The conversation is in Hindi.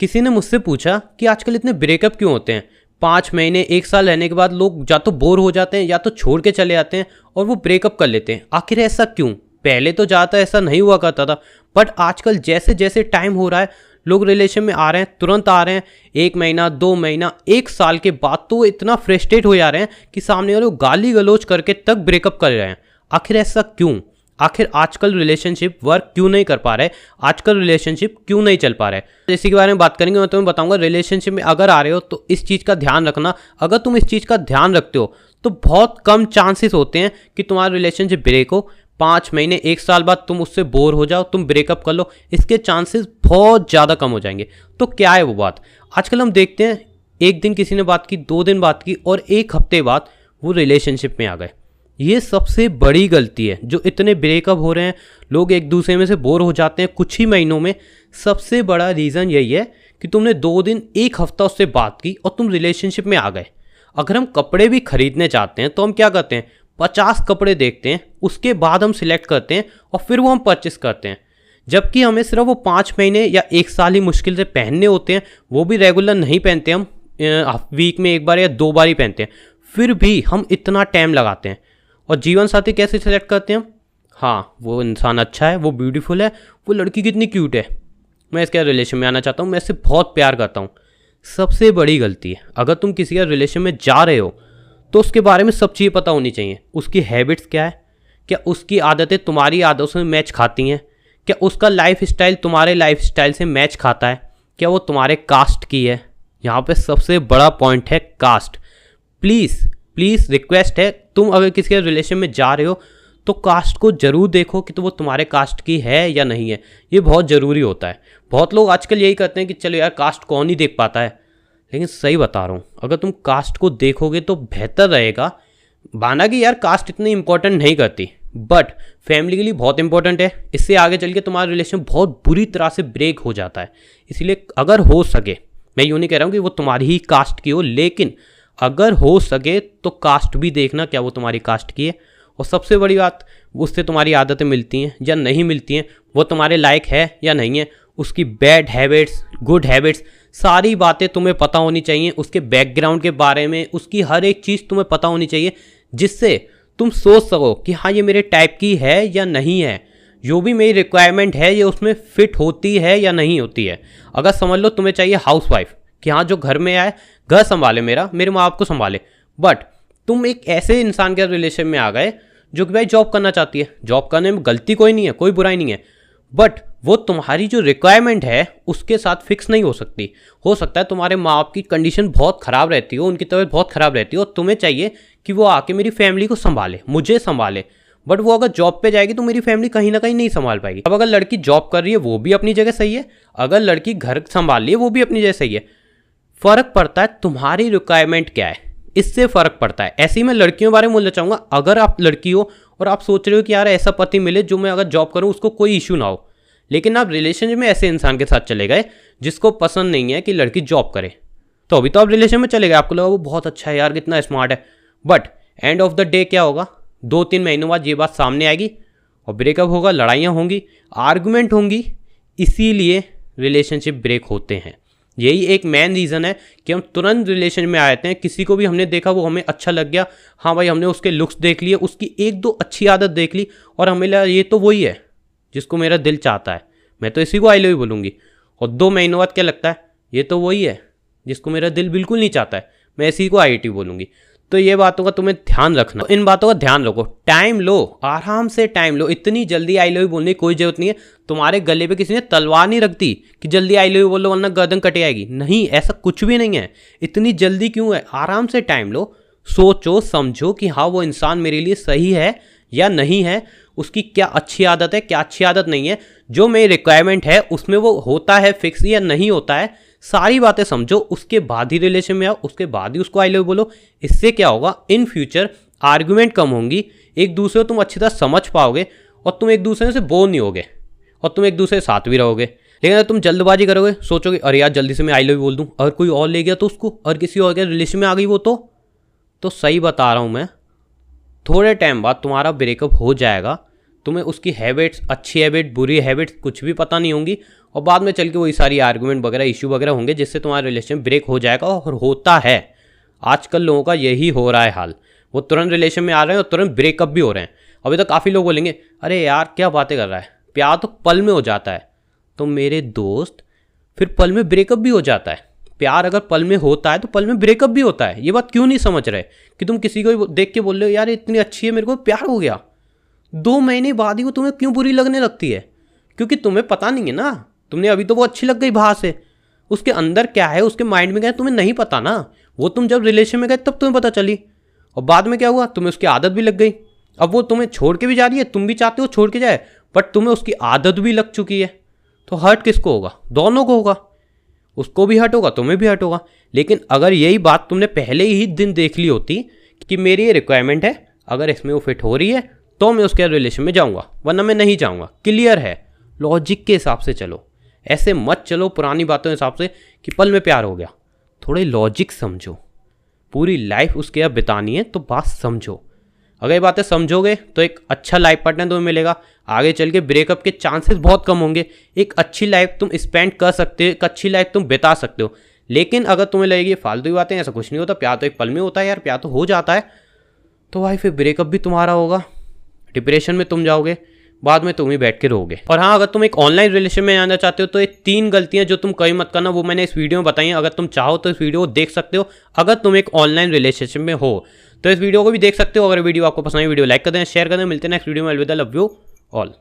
किसी ने मुझसे पूछा कि आजकल इतने ब्रेकअप क्यों होते हैं। 5 महीने 1 साल रहने के बाद लोग या तो बोर हो जाते हैं या तो छोड़ के चले जाते हैं और वो ब्रेकअप कर लेते हैं। आखिर ऐसा क्यों? पहले तो ज़्यादातर ऐसा नहीं हुआ करता था, बट आजकल जैसे जैसे टाइम हो रहा है लोग रिलेशन में आ रहे हैं, तुरंत आ रहे हैं। 1 महीना 2 महीना 1 साल के बाद तो वो इतना फ्रस्ट्रेट हो जा रहे हैं कि सामने वाले को गाली गलौज करके तक ब्रेकअप कर रहे हैं। आखिर ऐसा क्यों? आखिर आजकल रिलेशनशिप वर्क क्यों नहीं कर पा रहे? आजकल रिलेशनशिप क्यों नहीं चल पा रहे? इसी के बारे में बात करेंगे। मैं तुम्हें बताऊंगा रिलेशनशिप में अगर आ रहे हो तो इस चीज़ का ध्यान रखना। अगर तुम इस चीज़ का ध्यान रखते हो तो बहुत कम चांसेस होते हैं कि तुम्हारा रिलेशनशिप ब्रेक हो। 5 महीने 1 साल बाद तुम उससे बोर हो जाओ, तुम ब्रेकअप कर लो, इसके चांसेस बहुत ज़्यादा कम हो जाएंगे। तो क्या है वो बात? आजकल हम देखते हैं 1 दिन किसी ने बात की, 2 दिन बात की और 1 हफ्ते बाद वो रिलेशनशिप में आ गए। ये सबसे बड़ी गलती है। जो इतने ब्रेकअप हो रहे हैं, लोग एक दूसरे में से बोर हो जाते हैं कुछ ही महीनों में, सबसे बड़ा रीज़न यही है कि तुमने 2 दिन 1 हफ्ता उससे बात की और तुम रिलेशनशिप में आ गए। अगर हम कपड़े भी खरीदने चाहते हैं तो हम क्या करते हैं? 50 कपड़े देखते हैं, उसके बाद हम सिलेक्ट करते हैं और फिर वो हम परचेस करते हैं। जबकि हमें सिर्फ वो 5 महीने या 1 साल ही मुश्किल से पहनने होते हैं, वो भी रेगुलर नहीं पहनते हम, वीक में 1 बार या 2 बार ही पहनते हैं। फिर भी हम इतना टाइम लगाते हैं। और जीवन साथी कैसे सिलेक्ट करते हैं हम? हाँ, वो इंसान अच्छा है, वो ब्यूटीफुल है, वो लड़की कितनी क्यूट है, मैं इसके रिलेशन में आना चाहता हूँ, मैं इससे बहुत प्यार करता हूँ। सबसे बड़ी गलती है। अगर तुम किसी का रिलेशन में जा रहे हो तो उसके बारे में सब चीज़ें पता होनी चाहिए। उसकी हैबिट्स क्या है, क्या उसकी आदतें तुम्हारी आदतों से मैच खाती हैं, क्या उसका लाइफ स्टाइल तुम्हारे लाइफ स्टाइल से मैच खाता है, क्या वो तुम्हारे कास्ट की है। यहाँ पे सबसे बड़ा पॉइंट है कास्ट। प्लीज़ प्लीज़ रिक्वेस्ट है, तुम अगर किसी के रिलेशन में जा रहे हो तो कास्ट को ज़रूर देखो कि तो वो तुम्हारे कास्ट की है या नहीं है। ये बहुत ज़रूरी होता है। बहुत लोग आजकल यही करते हैं कि चलो यार कास्ट कौन ही देख पाता है, लेकिन सही बता रहा हूँ, अगर तुम कास्ट को देखोगे तो बेहतर रहेगा। माना कि यार कास्ट इतनी इंपॉर्टेंट नहीं करती, बट फैमिली के लिए बहुत इंपॉर्टेंट है। इससे आगे चल के तुम्हारा रिलेशन बहुत बुरी तरह से ब्रेक हो जाता है। इसलिए अगर हो सके, मैं यूँ नहीं कह रहा हूँ कि वो तुम्हारी ही कास्ट की हो, लेकिन अगर हो सके तो कास्ट भी देखना, क्या वो तुम्हारी कास्ट की है। और सबसे बड़ी बात, उससे तुम्हारी आदतें मिलती हैं या नहीं मिलती हैं, वो तुम्हारे लायक है या नहीं है, उसकी बैड हैबिट्स, गुड हैबिट्स, सारी बातें तुम्हें पता होनी चाहिए। उसके बैकग्राउंड के बारे में, उसकी हर एक चीज़ तुम्हें पता होनी चाहिए, जिससे तुम सोच सको कि हाँ ये मेरे टाइप की है या नहीं है, जो भी मेरी रिक्वायरमेंट है ये उसमें फिट होती है या नहीं होती है। अगर समझ लो तुम्हें चाहिए हाउसवाइफ कि हाँ जो घर में आए, घर संभाले, मेरे माँ बाप को संभाले, बट तुम एक ऐसे इंसान के रिलेशन में आ गए जो कि भाई जॉब करना चाहती है। जॉब करने में गलती कोई नहीं है, कोई बुराई नहीं है, बट वो तुम्हारी जो रिक्वायरमेंट है उसके साथ फिक्स नहीं हो सकती। हो सकता है तुम्हारे माँ बाप की कंडीशन बहुत ख़राब रहती हो, उनकी तबीयत बहुत ख़राब रहती हो और तुम्हें चाहिए कि वो आके मेरी फैमिली को संभाले, मुझे संभाले, बट वो अगर जॉब पे जाएगी तो मेरी फैमिली कहीं ना कहीं नहीं संभाल पाएगी। अब अगर लड़की जॉब कर रही है वो भी अपनी जगह सही है, अगर लड़की घर संभाल रही है वो भी अपनी जगह सही है। फ़र्क पड़ता है तुम्हारी रिक्वायरमेंट क्या है, इससे फ़र्क पड़ता है। ऐसे ही मैं लड़कियों के बारे में बोलना चाहूँगा। अगर आप लड़की हो और आप सोच रहे हो कि यार ऐसा पति मिले जो मैं अगर जॉब करूँ उसको कोई इशू ना हो, लेकिन आप रिलेशनशिप में ऐसे इंसान के साथ चले गए जिसको पसंद नहीं है कि लड़की जॉब करे, तो अभी तो आप रिलेशन में चले गए, आपको लगा वो बहुत अच्छा है यार, कितना स्मार्ट है, but end of the day क्या होगा? 2-3 महीनों बाद ये बात सामने आएगी और ब्रेकअप होगा, लड़ाइयाँ होंगी, आर्गुमेंट होंगी। इसीलिए रिलेशनशिप ब्रेक होते हैं। यही एक मेन रीज़न है कि हम तुरंत रिलेशन में आ जाते हैं। किसी को भी हमने देखा, वो हमें अच्छा लग गया, हाँ भाई हमने उसके लुक्स देख लिए, उसकी 1-2 अच्छी आदत देख ली और हमें लगा ये तो वही है जिसको मेरा दिल चाहता है, मैं तो इसी को आई लव यू बोलूँगी। और 2 महीनों बाद क्या लगता है? ये तो वही है जिसको मेरा दिल बिल्कुल नहीं चाहता है, मैं इसी को आई टी बोलूँगी। तो ये बातों का तुम्हें ध्यान रखना, तो इन बातों का ध्यान रखो। टाइम लो, आराम से टाइम लो। इतनी जल्दी आई लव यू बोलने की कोई जरूरत नहीं है। तुम्हारे गले पे किसी ने तलवार नहीं रख दी कि जल्दी आई लव यू बोलो वरना गर्दन कट आएगी। नहीं, ऐसा कुछ भी नहीं है। इतनी जल्दी क्यों है? आराम से टाइम लो, सोचो समझो कि हाँ वो इंसान मेरे लिए सही है या नहीं है, उसकी क्या अच्छी आदत है, क्या अच्छी आदत नहीं है, जो मेरी रिक्वायरमेंट है उसमें वो होता है फिक्स या नहीं होता है। सारी बातें समझो, उसके बाद ही रिलेशन में आओ, उसके बाद ही उसको आई लव बोलो। इससे क्या होगा? इन फ्यूचर आर्गुमेंट कम होंगी, एक दूसरे को तुम अच्छी तरह समझ पाओगे और तुम एक दूसरे से बोर नहीं होगे और तुम एक दूसरे के साथ भी रहोगे। लेकिन अगर तुम जल्दबाजी करोगे, सोचोगे अरे यार जल्दी से मैं आई लव बोल दूँ, अगर कोई और ले गया तो उसको, और किसी और के रिलेशन में आ गई वो, तो सही बता रहा हूँ मैं, थोड़े टाइम बाद तुम्हारा ब्रेकअप हो जाएगा। तुम्हें उसकी हैबिट्स, अच्छी हैबिट, बुरी हैबिट्स कुछ भी पता नहीं होंगी और बाद में चल के वही सारी आर्गुमेंट वगैरह इशू वगैरह होंगे जिससे तुम्हारा रिलेशन ब्रेक हो जाएगा। और होता है, आजकल लोगों का यही हो रहा है हाल। वो तुरंत रिलेशन में आ रहे हैं और तुरंत ब्रेकअप भी हो रहे हैं। अभी तो काफ़ी लोग बोलेंगे अरे यार क्या बातें कर रहा है, प्यार तो पल में हो जाता है। तो मेरे दोस्त फिर पल में ब्रेकअप भी हो जाता है। प्यार अगर पल में होता है तो पल में ब्रेकअप भी होता है। ये बात क्यों नहीं समझ रहे कि तुम किसी को देख के बोल रहे हो यार इतनी अच्छी है, मेरे को प्यार हो गया, 2 महीने बाद ही वो तुम्हें क्यों बुरी लगने लगती है? क्योंकि तुम्हें पता नहीं है ना, तुमने अभी तो वो अच्छी लग गई बाहर से, उसके अंदर क्या है, उसके माइंड में क्या है तुम्हें नहीं पता ना। वो तुम जब रिलेशन में गए तब तुम्हें पता चली, और बाद में क्या हुआ, तुम्हें उसकी आदत भी लग गई। अब वो तुम्हें छोड़ के भी जा रही है, तुम भी चाहते हो छोड़ के जाए, बट तुम्हें उसकी आदत भी लग चुकी है। तो हर्ट किसको होगा? दोनों को होगा, उसको भी हर्ट होगा, तुम्हें भी हर्ट होगा। लेकिन अगर यही बात तुमने पहले ही दिन देख ली होती कि मेरी ये रिक्वायरमेंट है, अगर इसमें वो फिट हो रही है तो मैं उसके रिलेशन में जाऊंगा, वरना मैं नहीं जाऊंगा। क्लियर है? लॉजिक के हिसाब से चलो, ऐसे मत चलो पुरानी बातों के हिसाब से कि पल में प्यार हो गया। थोड़े लॉजिक समझो, पूरी लाइफ उसके अब बितानी है तो बात समझो। अगर ये बातें समझोगे तो एक अच्छा लाइफ पार्टनर तुम्हें मिलेगा, आगे चल के ब्रेकअप के चांसेस बहुत कम होंगे। एक अच्छी लाइफ तुम स्पेंड कर सकते हो, एक अच्छी लाइफ तुम बिता सकते हो। लेकिन अगर तुम्हें लगेगी फालतू की बातें, ऐसा कुछ नहीं होता, प्यार तो एक पल में होता है यार, प्यार तो हो जाता है, तो भाई फिर ब्रेकअप भी तुम्हारा होगा, डिप्रेशन में तुम जाओगे, बाद में तुम ही बैठ के रहोगे। और हाँ, अगर तुम एक ऑनलाइन रिलेशन में आना चाहते हो तो ये 3 गलतियां जो तुम कहीं मत करना, वो मैंने इस वीडियो में बताई हैं। अगर तुम चाहो तो इस वीडियो को देख सकते हो, अगर तुम एक ऑनलाइन रिलेशनशिप में हो तो इस वीडियो को भी देख सकते हो। अगर वीडियो आपको पसंद है, वीडियो लाइक कर दें, शेयर कर दें। मिलते हैं नेक्स्ट वीडियो में। अलविदा, लव यू ऑल।